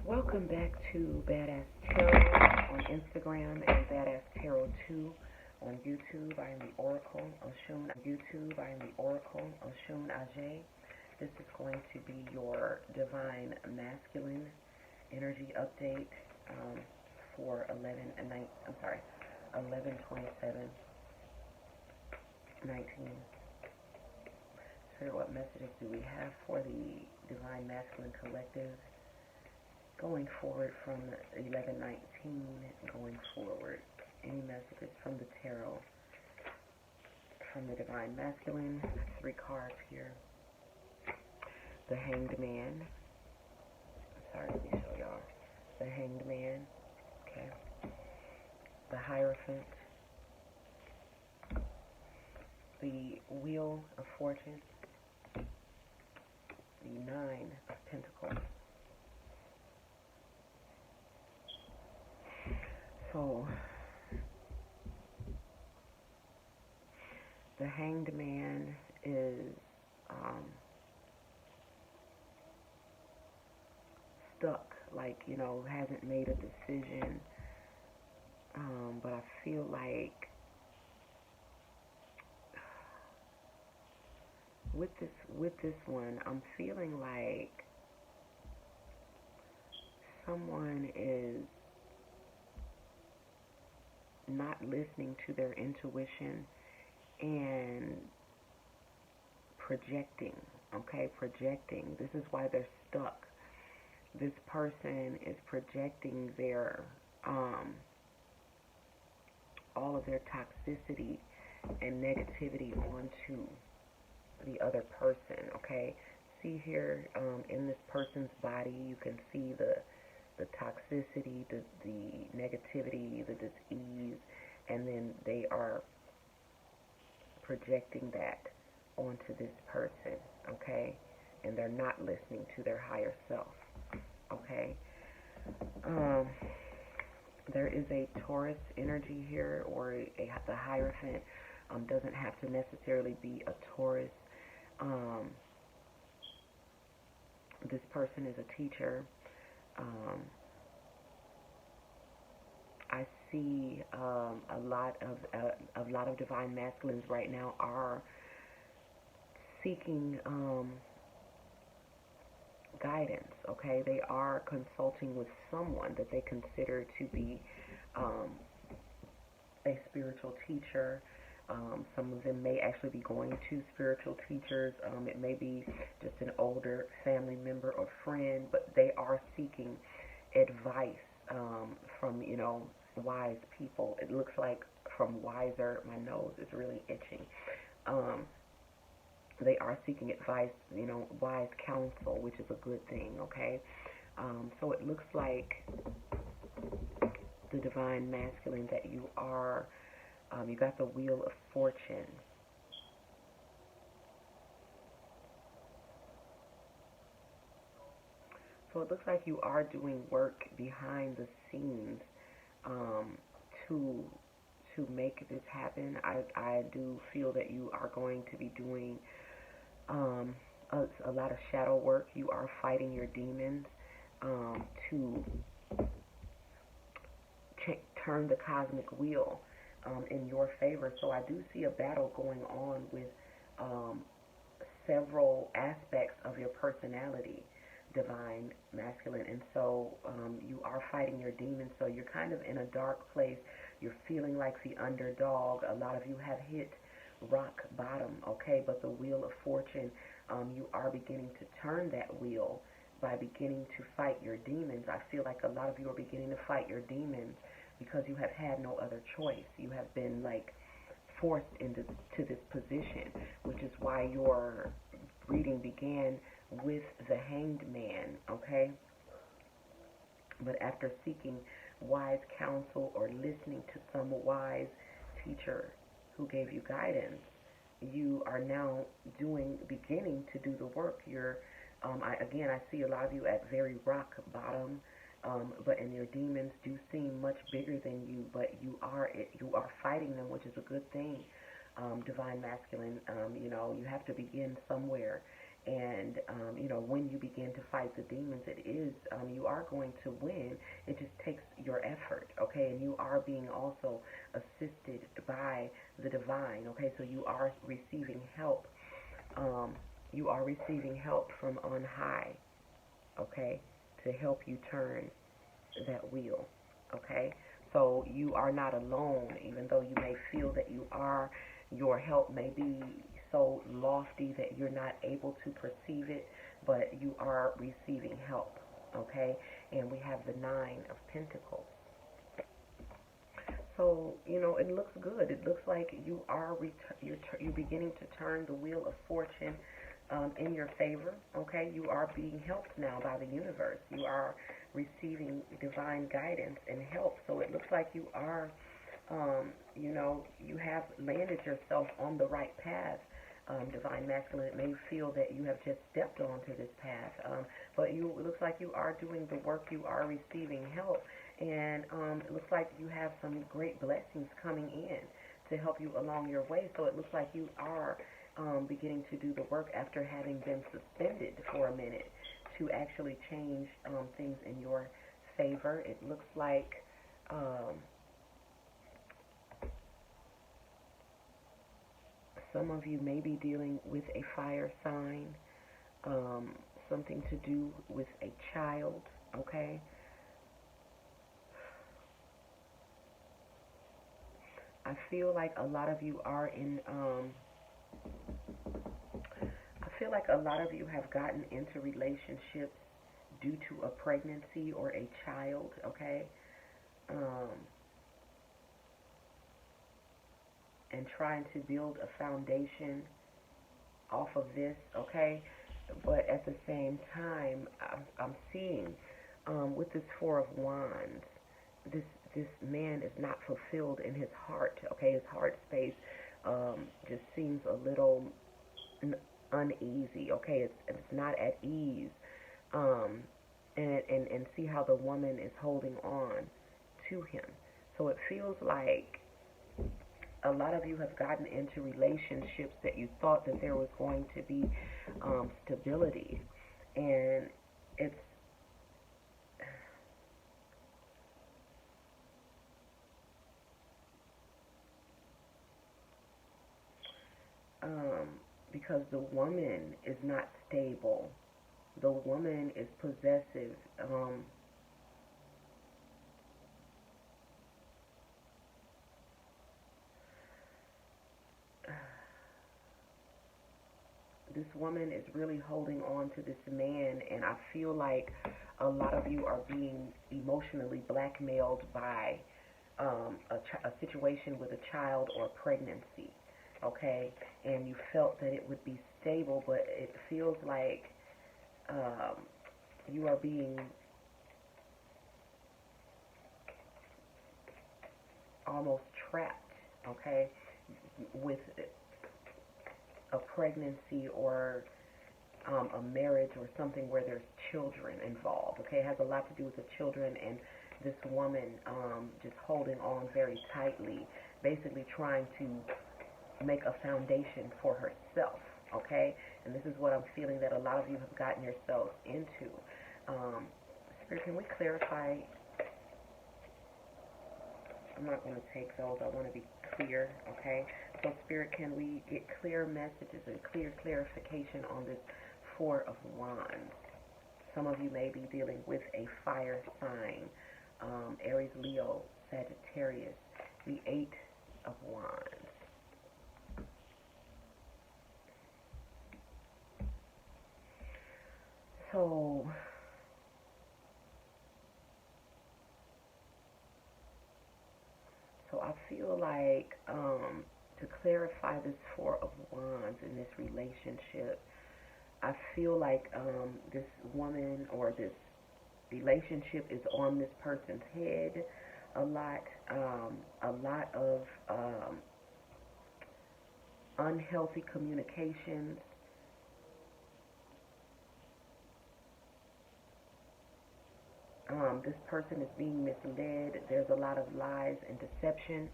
Welcome back to Badass Tarot on Instagram and Badass Tarot 2 on YouTube. I am the Oracle Oshun Ajay. This is going to be your Divine Masculine energy update for 11/27/19. So what messages do we have for the Divine Masculine Collective going forward from 11/19 going forward? Any messages from the tarot from the Divine Masculine? 3 cards here. The Hanged Man. Sorry, let me show y'all. The Hanged Man. Okay. The Hierophant. The Wheel of Fortune. The 9 of Pentacles. So, the Hanged Man is stuck, like, hasn't made a decision, but I feel like with this one, I'm feeling like someone is not listening to their intuition and projecting, okay? Projecting. This is why they're stuck. This person is projecting their all of their toxicity and negativity onto the other person, okay? See here, in this person's body, you can see the toxicity, the negativity, the disease, and then they are projecting that onto this person, okay? And they're not listening to their higher self, okay? There is a Taurus energy here, or the Hierophant. Doesn't have to necessarily be a Taurus. This person is a teacher. I see a lot of divine masculines right now are seeking guidance. Okay, they are consulting with someone that they consider to be a spiritual teacher. Some of them may actually be going to spiritual teachers. It may be just an older family member or friend, but they are seeking advice from, wise people. It looks like from wiser. My nose is really itching. They are seeking advice, wise counsel, which is a good thing, okay? So it looks like the Divine Masculine that you are, you got the Wheel of Fortune. So it looks like you are doing work behind the scenes to make this happen. I do feel that you are going to be doing a lot of shadow work. You are fighting your demons to turn the cosmic wheel in your favor. So I do see a battle going on with several aspects of your personality, Divine Masculine, and so you are fighting your demons. So you're kind of in a dark place. You're feeling like the underdog. A lot of you have hit rock bottom, okay? But the Wheel of Fortune, you are beginning to turn that wheel by beginning to fight your demons. I feel like a lot of you are beginning to fight your demons because you have had no other choice. You have been forced into this position, which is why your reading began with the Hanged Man, okay? But after seeking wise counsel or listening to some wise teacher who gave you guidance, you are now beginning to do the work. You're, I see a lot of you at very rock bottom, and your demons do seem much bigger than you, but you are fighting them, which is a good thing. Divine Masculine, you have to begin somewhere, And, when you begin to fight the demons, you are going to win. It just takes your effort, okay? And you are being also assisted by the divine, okay? So you are receiving help. You are receiving help from on high, okay, to help you turn that wheel, okay? So you are not alone, even though you may feel that you are. Your help may be so lofty that you're not able to perceive it, but you are receiving help, okay? And we have the Nine of Pentacles. So, it looks good. It looks like you're beginning to turn the wheel of fortune in your favor, okay? You are being helped now by the universe. You are receiving divine guidance and help. So it looks like you are, you have landed yourself on the right path. Divine masculine, it may feel that you have just stepped onto this path, but it looks like you are doing the work. You are receiving help, and it looks like you have some great blessings coming in to help you along your way. So it looks like you are beginning to do the work after having been suspended for a minute to actually change things in your favor. It looks like some of you may be dealing with a fire sign, something to do with a child, okay? I feel like a lot of you are in, I feel like a lot of you have gotten into relationships due to a pregnancy or a child, okay? And trying to build a foundation off of this, okay? But at the same time, I'm seeing with this Four of Wands, this man is not fulfilled in his heart, okay? His heart space just seems a little uneasy, okay? It's not at ease. And see how the woman is holding on to him. So it feels like a lot of you have gotten into relationships that you thought that there was going to be stability, and it's because the woman is not stable. The woman is possessive. This woman is really holding on to this man, and I feel like a lot of you are being emotionally blackmailed by a situation with a child or pregnancy, okay? And you felt that it would be stable, but it feels like you are being almost trapped, okay, with a pregnancy or a marriage or something where there's children involved, okay? It has a lot to do with the children and this woman just holding on very tightly, basically trying to make a foundation for herself, okay? And this is what I'm feeling that a lot of you have gotten yourselves into. Spirit, can we clarify? I'm not going to take those. I want to be clear, okay? So, Spirit, can we get clear messages and clear clarification on this Four of Wands? Some of you may be dealing with a fire sign, Aries, Leo, Sagittarius, the Eight of Wands. So, I feel like to clarify this Four of Wands in this relationship, I feel like this woman or this relationship is on this person's head a lot of unhealthy communications. This person is being misled. There's a lot of lies and deception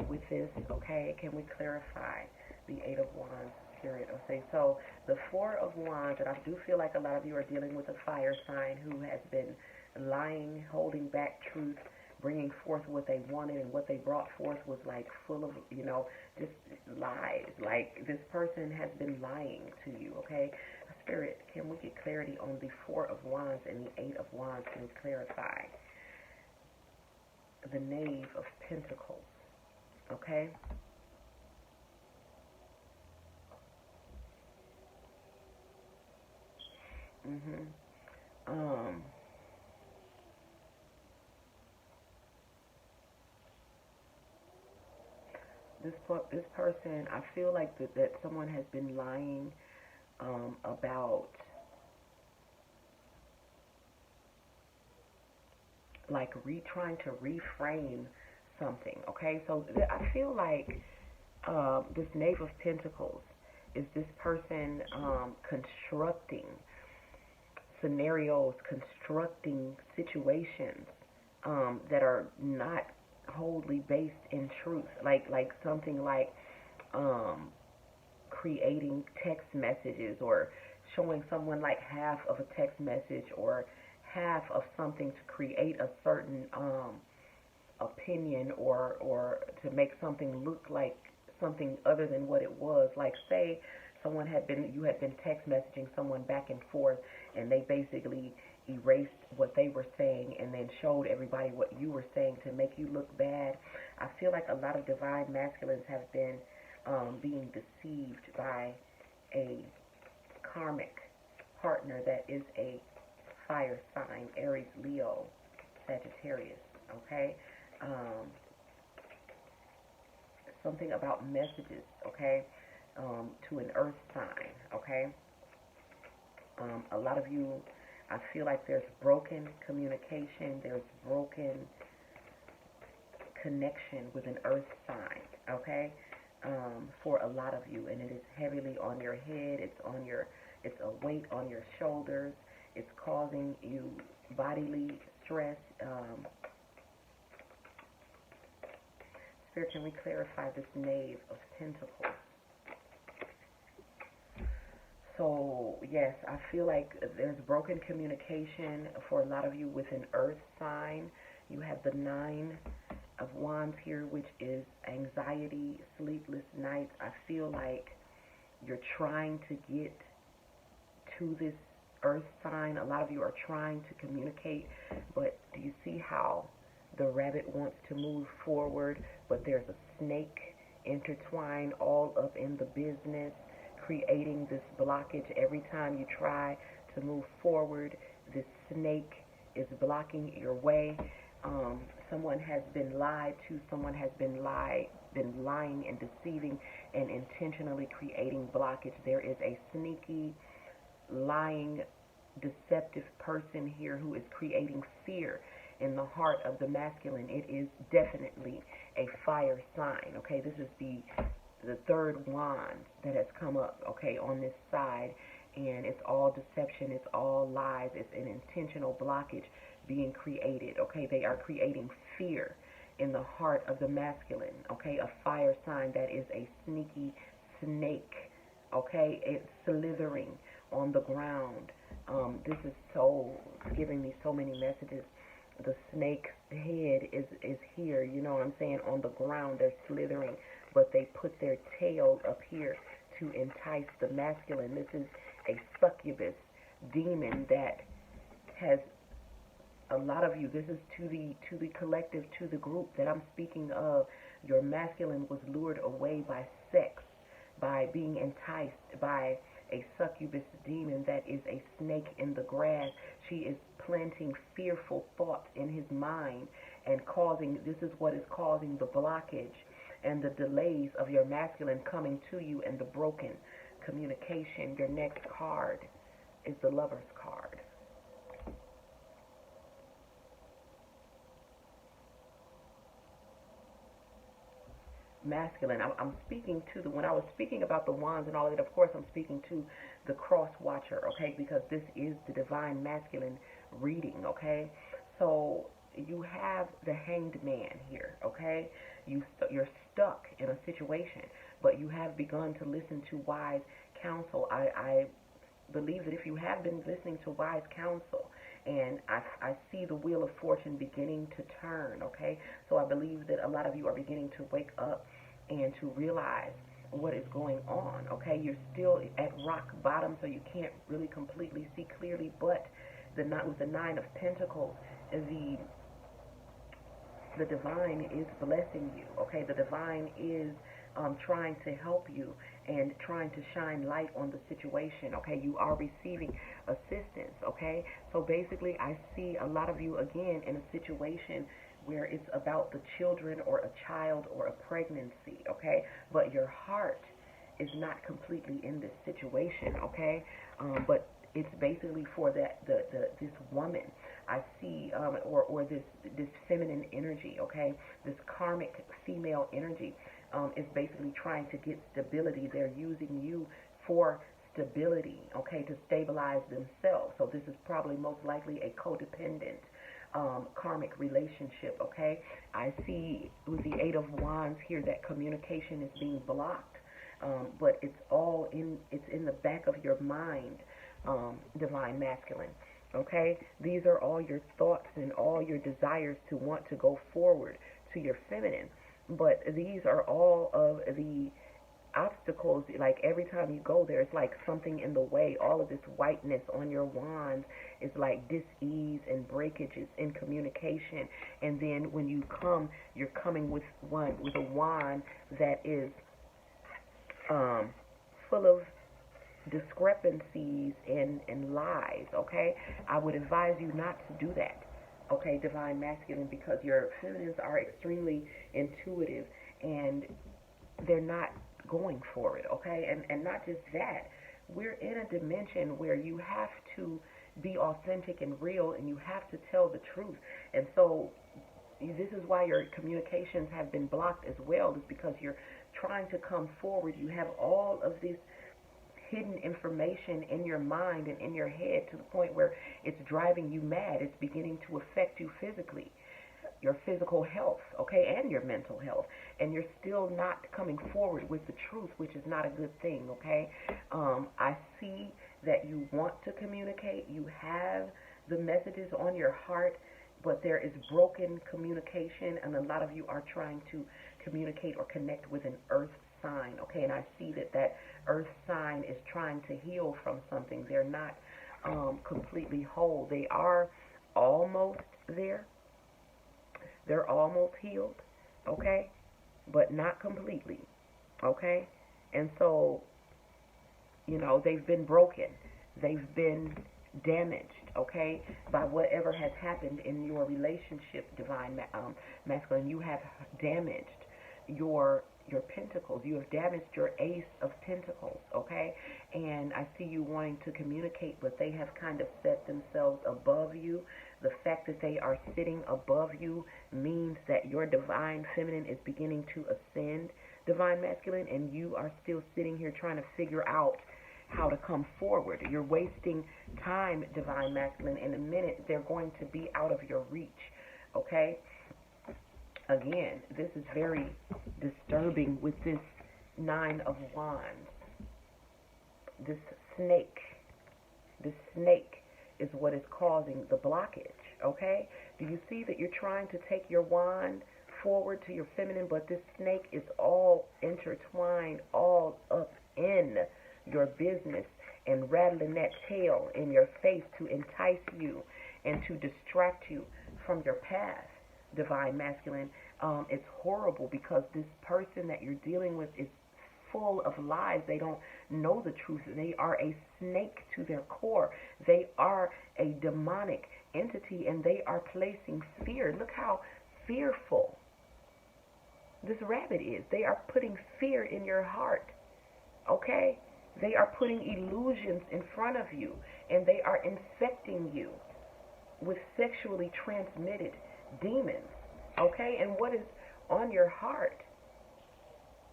with this, okay? Can we clarify the Eight of Wands, Spirit. Okay, so the Four of Wands, and I do feel like a lot of you are dealing with a fire sign who has been lying, holding back truth, bringing forth what they wanted, and what they brought forth was like full of, just lies. Like this person has been lying to you, okay? Spirit, can we get clarity on the Four of Wands and the Eight of Wands? Can we clarify? The Knave of Pentacles, okay? Mhm. Um. This person, I feel like that someone has been lying about like trying to reframe something. Okay, so I feel like this Knave of Pentacles is this person constructing scenarios, constructing situations that are not wholly based in truth. Like something like um, creating text messages or showing someone like half of a text message or half of something to create a certain opinion or to make something look like something other than what it was. Like say you had been text messaging someone back and forth and they basically erased what they were saying and then showed everybody what you were saying to make you look bad. I feel like a lot of divine masculines have been being deceived by a karmic partner that is a fire sign, Aries, Leo, Sagittarius, okay? Um, Something about messages, okay, to an earth sign, okay? A lot of you, I feel like there's broken communication, there's broken connection with an earth sign, okay? For a lot of you, and it is heavily on your head, it's a weight on your shoulders, it's causing you bodily stress. Spirit, can we clarify this Knave of Pentacles? So, yes, I feel like there's broken communication for a lot of you with an earth sign. You have the Nine of Wands here, which is anxiety, sleepless nights. I feel like you're trying to get to this earth sign. A lot of you are trying to communicate, but do you see how the rabbit wants to move forward, but there's a snake intertwined all up in the business, creating this blockage every time you try to move forward. This snake is blocking your way. Someone has been lied to. Someone has been lying and deceiving and intentionally creating blockage. There is a sneaky, lying, deceptive person here who is creating fear in the heart of the masculine. It is definitely a fire sign. Okay, this is the third wand that has come up, okay, on this side, and it's all deception, it's all lies, it's an intentional blockage being created, okay? They are creating fear in the heart of the masculine, okay? A fire sign that is a sneaky snake, okay? It's slithering on the ground. This is giving me so many messages. The snake's head is here, you know what I'm saying, on the ground. They're slithering, but they put their tail up here to entice the masculine. This is a succubus demon that has a lot of you. This is to the collective, to the group that I'm speaking of. Your masculine was lured away by sex, by being enticed by a succubus demon that is a snake in the grass. She is planting fearful thoughts in his mind and this is what is causing the blockage and the delays of your masculine coming to you and the broken communication. Your next card is the Lover's card. Masculine. I'm speaking to when I was speaking about the wands and all of it, of course I'm speaking to the cross watcher, okay, because this is the divine masculine reading, okay? So you have the Hanged Man here, okay? You're stuck in a situation. but you have begun to listen to wise counsel. I believe that if you have been listening to wise counsel, and I see the wheel of fortune beginning to turn, okay? So I believe that a lot of you are beginning to wake up and to realize what is going on, okay? You're still at rock bottom, so you can't really completely see clearly, but with the Nine of Pentacles, the divine is blessing you, okay? The divine is trying to help you and trying to shine light on the situation, okay? You are receiving assistance, okay? So basically, I see a lot of you, again, in a situation where it's about the children or a child or a pregnancy, okay? But your heart is not completely in this situation, okay? But it's basically for this woman. I see, or this feminine energy, okay? This karmic female energy is basically trying to get stability. They're using you for stability, okay, to stabilize themselves. So this is probably most likely a codependent karmic relationship, okay? I see with the Eight of Wands here that communication is being blocked, but it's in the back of your mind, divine masculine. Okay, these are all your thoughts and all your desires to want to go forward to your feminine, but these are all of the obstacles. Like every time you go there, it's like something in the way. All of this whiteness on your wands is like dis-ease and breakages in communication. And then when you come, you're coming with a wand that is full of discrepancies and lies, okay? I would advise you not to do that, okay, divine masculine, because your feminines are extremely intuitive and they're not going for it, okay? And not just that, we're in a dimension where you have to be authentic and real, and you have to tell the truth. And so this is why your communications have been blocked as well, is because you're trying to come forward. You have all of this hidden information in your mind and in your head to the point where it's driving you mad. It's beginning to affect you physically, your physical health, okay, and your mental health. And you're still not coming forward with the truth, which is not a good thing, okay? I see that you want to communicate. You have the messages on your heart, but there is broken communication, and a lot of you are trying to communicate or connect with an earth sign, okay? And I see that earth sign is trying to heal from something. They're not completely whole. They are almost there. They're almost healed, okay? But not completely, okay? And so, they've been broken. They've been damaged, okay, by whatever has happened in your relationship, divine masculine. You have damaged your pentacles. You have damaged your ace of pentacles, okay? And I see you wanting to communicate, but they have kind of set themselves above you. The fact that they are sitting above you means that your divine feminine is beginning to ascend, divine masculine, and you are still sitting here trying to figure out how to come forward. You're wasting time, divine masculine. In a minute, they're going to be out of your reach, okay? Again, this is very disturbing with this Nine of Wands. This snake is what is causing the blockage, okay? Do you see that you're trying to take your wand forward to your feminine, but this snake is all intertwined, all up in your business and rattling that tail in your face to entice you and to distract you from your path, divine masculine. It's horrible because this person that you're dealing with is full of lies. They don't know the truth. They are a snake to their core. They are a demonic entity, and they are placing fear. Look how fearful this rabbit is. They are putting fear in your heart, okay? They are putting illusions in front of you, and they are infecting you with sexually transmitted demons, okay? And what is on your heart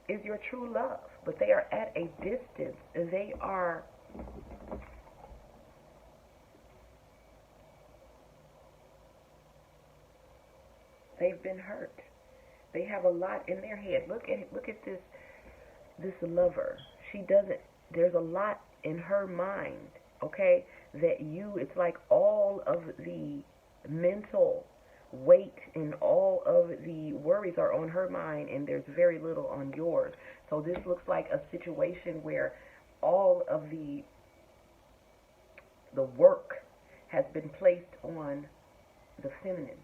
is your true love, but they are at a distance. They've been hurt. They have a lot in their head. Look at this this lover, she doesn't, there's a lot in her mind, okay, that it's like all of the mental weight and all of the worries are on her mind and there's very little on yours. So this looks like a situation where all of the work has been placed on the feminine,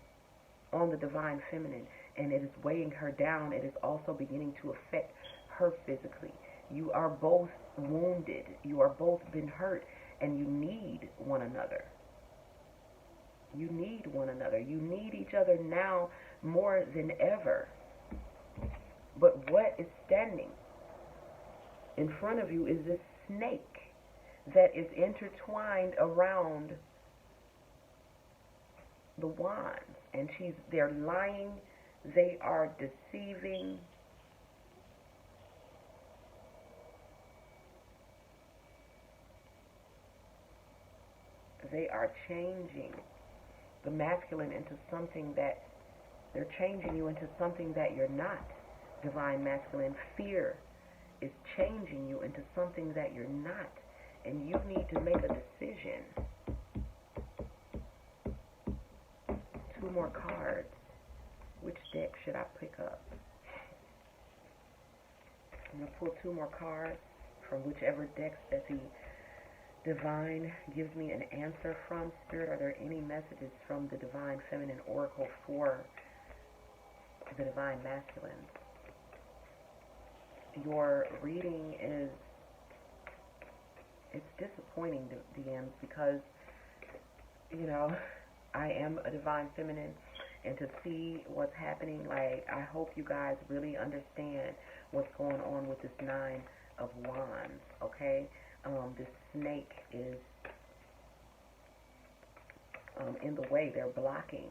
on the divine feminine, and it is weighing her down. It is also beginning to affect her physically. You are both wounded. You are both been hurt, and you need one another. You need one another. You need each other now more than ever. But what is standing in front of you is this snake that is intertwined around the wands, and they're lying, they are deceiving. They are changing the masculine into something that, they're changing you into something that you're not, divine masculine. Fear is changing you into something that you're not, and you need to make a decision. 2 more cards. Which deck should I pick up? I'm going to pull 2 more cards from whichever decks that the divine gives me an answer from. Spirit, are there any messages from the divine feminine oracle for the divine masculine? Your reading is, it's disappointing, DMs, because, you know, I am a divine feminine, and to see what's happening, like, I hope you guys really understand what's going on with this 9 of Wands, okay? This snake is in the way. They're blocking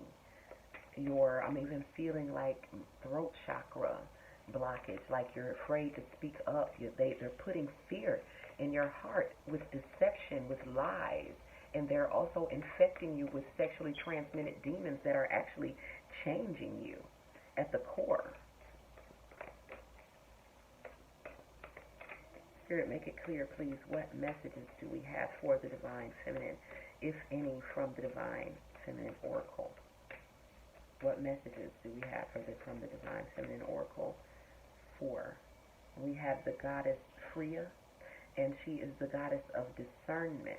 I'm even feeling like throat chakra blockage, like you're afraid to speak up. They're putting fear in your heart with deception, with lies, and they're also infecting you with sexually transmitted demons that are actually changing you at the core. Spirit, make it clear, please, what messages do we have for the divine feminine, if any, from the divine feminine oracle? What messages do we have from the divine feminine oracle? 4. We have the goddess Freya, and she is the goddess of discernment.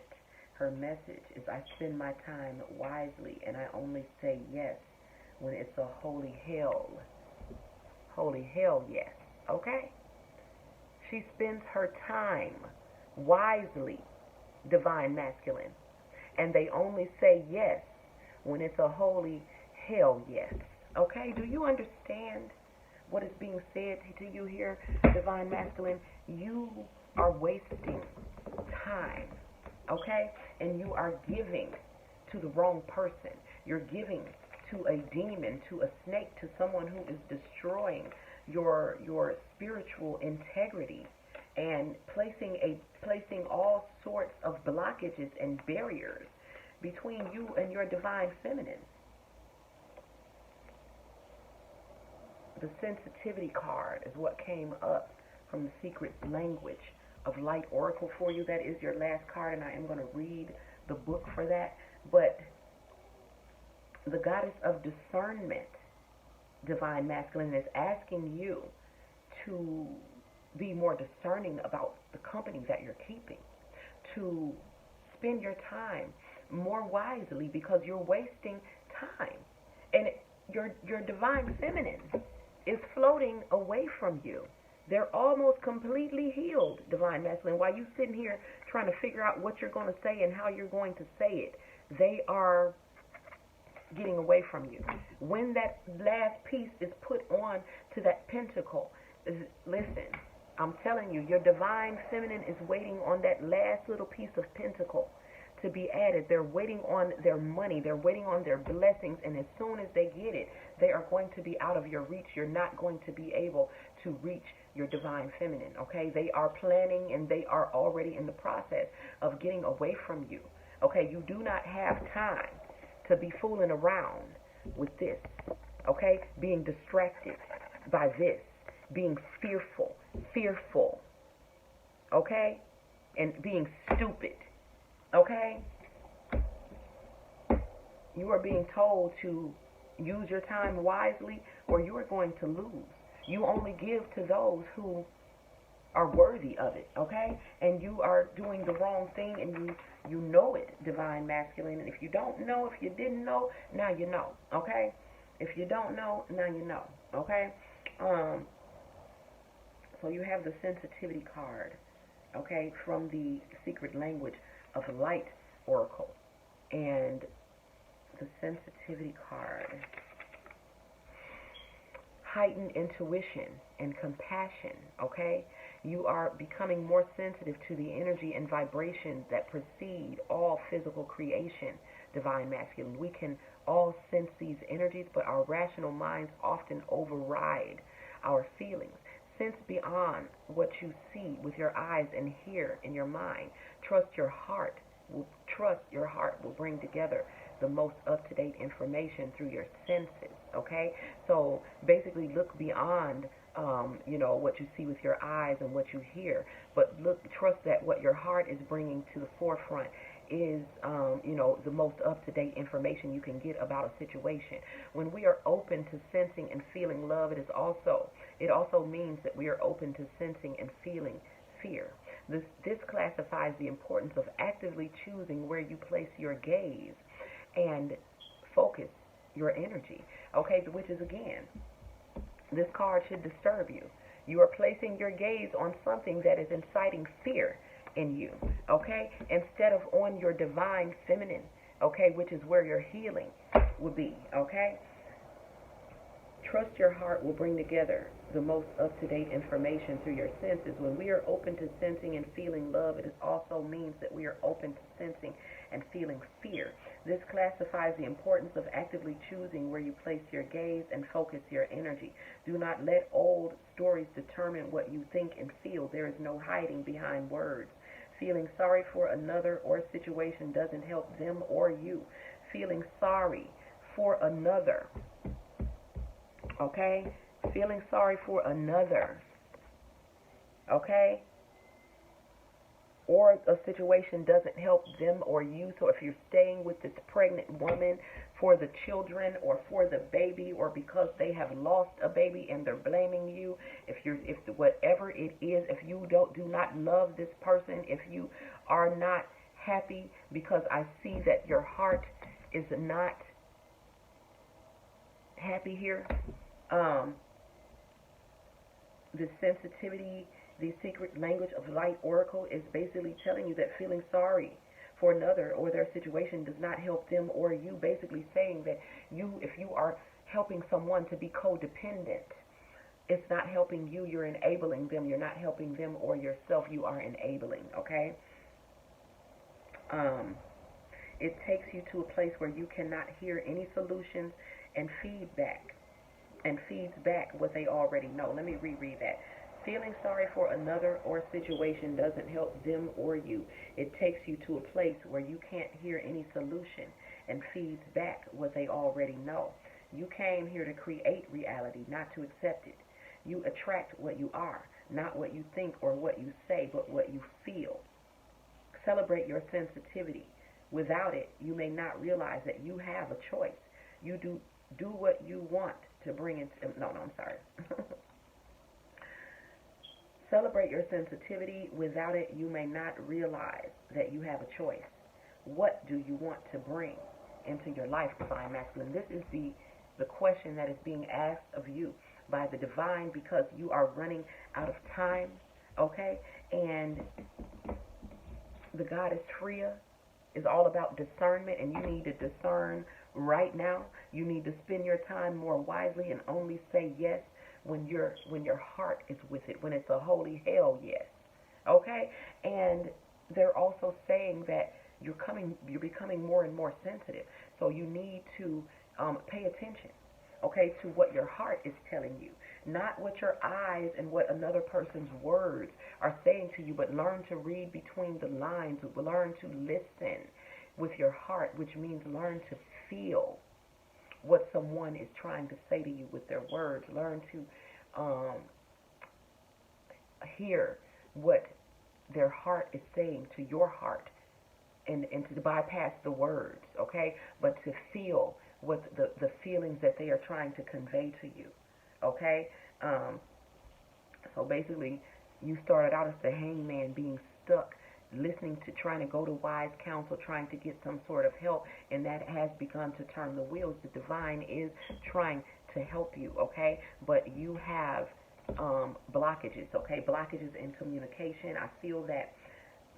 Her message is, I spend my time wisely, and I only say yes when it's a holy hell. Holy hell, yes. Okay? She spends her time wisely, divine masculine, and they only say yes when it's a holy hell yes. Okay? Do you understand what is being said to you here, divine masculine? You are wasting time, okay? And you are giving to the wrong person. You're giving to a demon, to a snake, to someone who is destroying your spiritual integrity and placing all sorts of blockages and barriers between you and your divine feminine. The sensitivity card is what came up from the secret language of light oracle for you. That is your last card, and I am going to read the book for that. But the goddess of discernment, divine masculine, is asking you to be more discerning about the company that you're keeping, to spend your time more wisely, because you're wasting time, and your divine feminine is floating away from you. They're almost completely healed, divine masculine. While you sitting here trying to figure out what you're going to say and how you're going to say it, they are getting away from you. When that last piece is put on to that pentacle, listen, I'm telling you, your divine feminine is waiting on that last little piece of pentacle to be added. They're waiting on their money. They're waiting on their blessings, and as soon as they get it, they are going to be out of your reach. You're not going to be able to reach your divine feminine, okay? They are planning, and they are already in the process of getting away from you, okay? You do not have time to be fooling around with this, okay? Being distracted by this being fearful, okay? And being stupid, okay? You are being told to use your time wisely or you are going to lose. You only give to those who are worthy of it, okay? And you are doing the wrong thing and you know it, divine masculine. And if you don't know, if you didn't know, now you know, okay? If you don't know, now you know, okay? So you have the sensitivity card, okay, from the secret language of light oracle. And the sensitivity card, heightened intuition and compassion, okay? You are becoming more sensitive to the energy and vibrations that precede all physical creation, divine masculine. We can all sense these energies, but our rational minds often override our feelings. Sense beyond what you see with your eyes and hear in your mind. Trust your heart. Trust your heart will bring together the most up-to-date information through your senses, okay? So basically look beyond, what you see with your eyes and what you hear, but trust that what your heart is bringing to the forefront is, the most up-to-date information you can get about a situation. When we are open to sensing and feeling love, it also means that we are open to sensing and feeling fear. This classifies the importance of actively choosing where you place your gaze and focus your energy, okay, which is, again, this card should disturb you. You are placing your gaze on something that is inciting fear in you, okay, instead of on your divine feminine, okay, which is where your healing will be, okay. Trust your heart will bring together the most up-to-date information through your senses. When we are open to sensing and feeling love, it also means that we are open to sensing and feeling fear. This classifies the importance of actively choosing where you place your gaze and focus your energy. Do not let old stories determine what you think and feel. There is no hiding behind words. Feeling sorry for another or situation doesn't help them or you. Feeling sorry for another, okay? Feeling sorry for another, okay? Or a situation doesn't help them or you. So if you're staying with this pregnant woman for the children or for the baby or because they have lost a baby and they're blaming you, if whatever it is, if you do not love this person, if you are not happy, because I see that your heart is not happy here. The sensitivity, the secret language of light oracle is basically telling you that feeling sorry for another or their situation does not help them or you, basically saying that if you are helping someone to be codependent, it's not helping you, you're enabling them. You're not helping them or yourself, you are enabling, okay? It takes you to a place where you cannot hear any solutions and feeds back what they already know. Let me reread that. Feeling sorry for another or situation doesn't help them or you. It takes you to a place where you can't hear any solution and feeds back what they already know. You came here to create reality, not to accept it. You attract what you are, not what you think or what you say, but what you feel. Celebrate your sensitivity. Without it, you may not realize that you have a choice. You do what you want to bring it. I'm sorry. Celebrate your sensitivity. Without it, you may not realize that you have a choice. What do you want to bring into your life, divine masculine? This is the question that is being asked of you by the divine, because you are running out of time, okay? And the goddess Freya is all about discernment, and you need to discern right now. You need to spend your time more wisely and only say yes when your heart is with it, when it's a holy hell yes, okay? And they're also saying that you're becoming more and more sensitive, so you need to pay attention, okay, to what your heart is telling you, not what your eyes and what another person's words are saying to you, but learn to read between the lines, learn to listen with your heart, which means learn to feel what someone is trying to say to you with their words. Learn to hear what their heart is saying to your heart, and to bypass the words, okay? But to feel what the feelings that they are trying to convey to you, okay? Um, so basically, you started out as the hangman, being stuck, listening to, trying to go to wise counsel, trying to get some sort of help, and that has begun to turn the wheels. The divine is trying to help you, okay? But you have blockages, okay? Blockages in communication. I feel that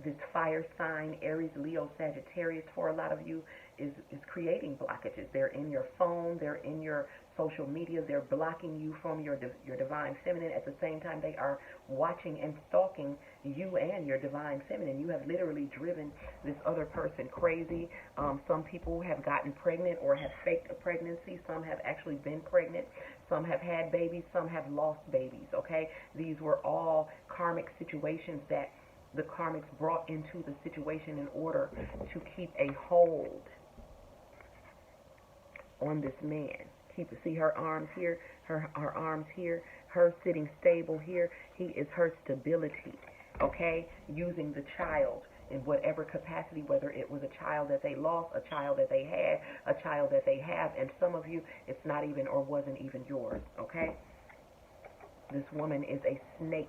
this fire sign, Aries, Leo, Sagittarius, for a lot of you is creating blockages. They're in your phone, they're in your social media, they're blocking you from your divine feminine. At the same time, they are watching and stalking you and your divine feminine. You have literally driven this other person crazy. Some people have gotten pregnant or have faked a pregnancy. Some have actually been pregnant. Some have had babies. Some have lost babies, okay? These were all karmic situations that the karmics brought into the situation in order to keep a hold on this man. See her arms here, her arms here, her sitting stable here. He is her stability, okay? Using the child in whatever capacity, whether it was a child that they lost, a child that they had, a child that they have, and some of you, it's not even or wasn't even yours, okay? This woman is a snake,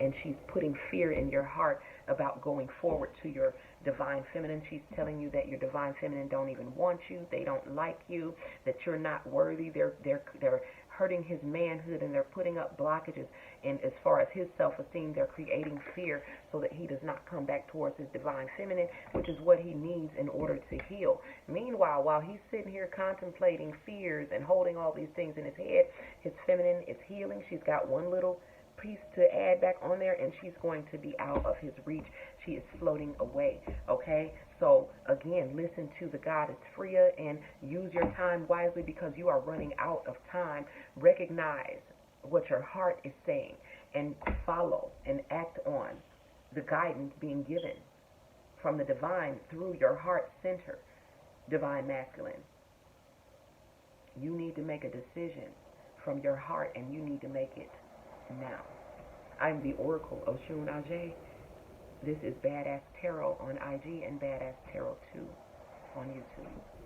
and she's putting fear in your heart about going forward to your divine feminine. She's telling you that your divine feminine don't even want you, they don't like you, that you're not worthy. They're hurting his manhood, and they're putting up blockages. And as far as his self-esteem, they're creating fear so that he does not come back towards his divine feminine, which is what he needs in order to heal. Meanwhile, while he's sitting here contemplating fears and holding all these things in his head, his feminine is healing. She's got one little piece to add back on there, and she's going to be out of his reach. She is floating away, okay? So again, listen to the goddess Freya and use your time wisely, because you are running out of time. Recognize what your heart is saying and follow and act on the guidance being given from the divine through your heart center, divine masculine. You need to make a decision from your heart, and you need to make it now. I'm the Oracle of Shun Ajay. This is Badass Tarot on IG and Badass Tarot 2 on YouTube.